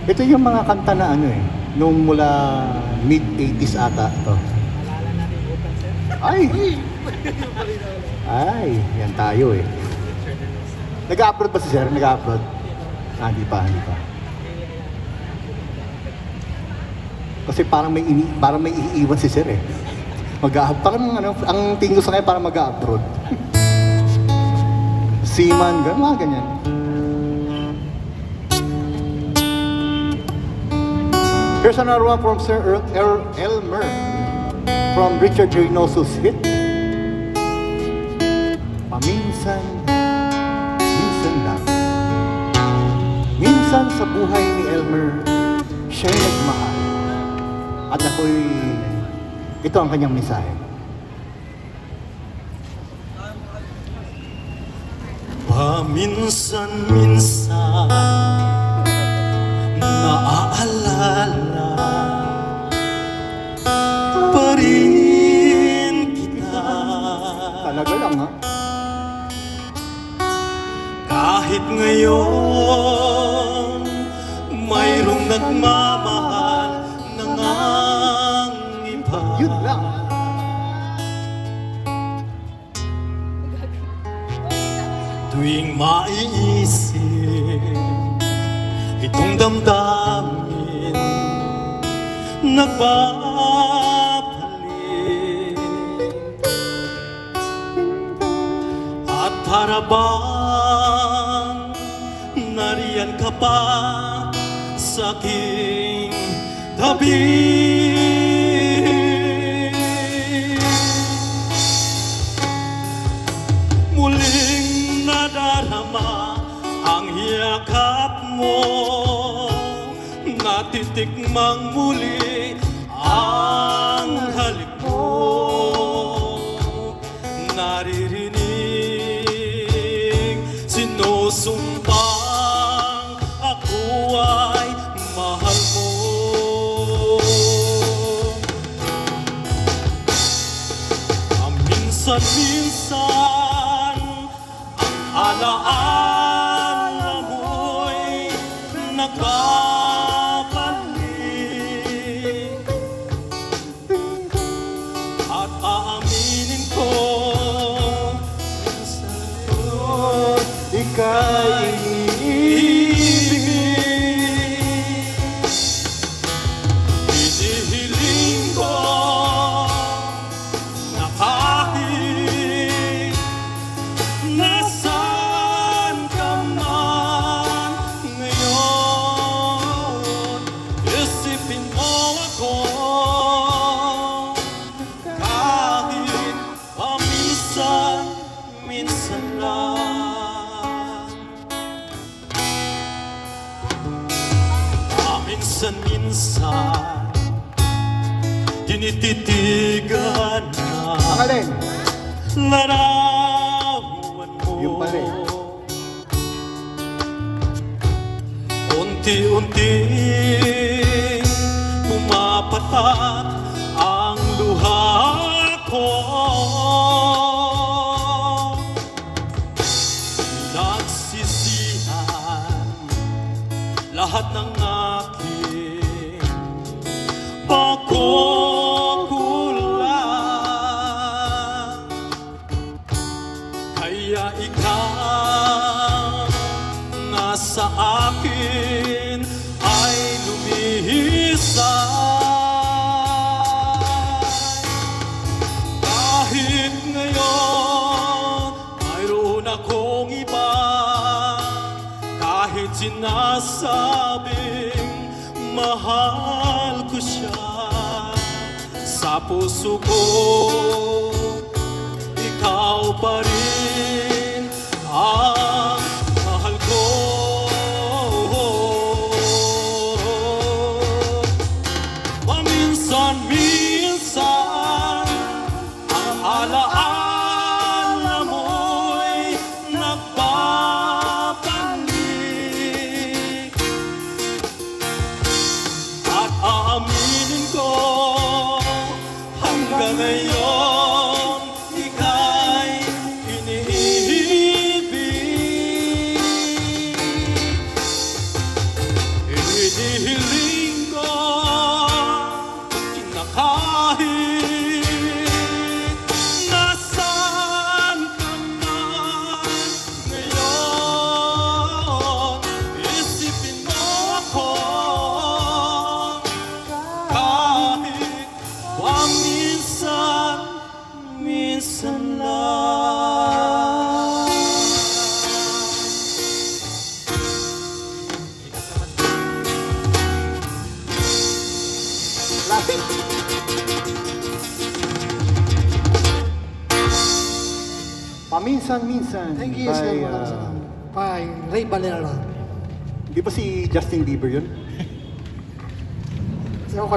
Ito yung mga kanta na ano eh, nung mula mid-80s ata ito. Ay! Ay, yan tayo eh. Nag-upload ba si Sir? Nag-upload? Ah, hindi pa. Kasi parang may iiwan si Sir eh. Parang ano, ang tingin ko sa kanya parang mag-upload. Seaman, mga ganyan. Here's another one from Sir Elmer from Richard Reynoso's hit. Paminsan, minsan lang. Minsan sa buhay ni Elmer, siya'y nagmahal. At ito ang kanyang mensahe. Paminsan-minsan naaalala pa rin kita. Talaga lang ha? Kahit ngayon mayroong nagmamahal ng ang iba. Yun lang. Tuwing maiisip itong damdamin, nagbabalik at para bang nariyan ka pa sa aking tabi. Muling nadarama ang yakap mo, natitikmang muli ang halik mo. Naririnig sinusumpang ako ay mahal mo. Minsan-minsan alaala mo'y nagbabalik at aaminin ko minsan Ika'y hinihiling ko na kahit nasaan ka man ngayon, isipin mo ako kahit paminsan-minsan lang. Paminsan-minsan tinititigan na ang alin? larawan mo. Yung pala eh. Unti-unti pumapatak ang luha ko. Nagsisihan lahat ng aking pagkukulang. Kaya ikaw nga sa akin ay lumihisay. Kahit ngayon mayroon akong iba, kahit sinasabing mahal ko siya, sa puso ko ikaw pa rin ang mahal ko. Paminsan-minsan ang alaala mo'y nagbabalik at aaminin ko hanggang ngayon ika'y Minsan. Thank you, sir. Maraming salamat. By Ray Valera. Di ba si Justin Bieber yun? Kasi ako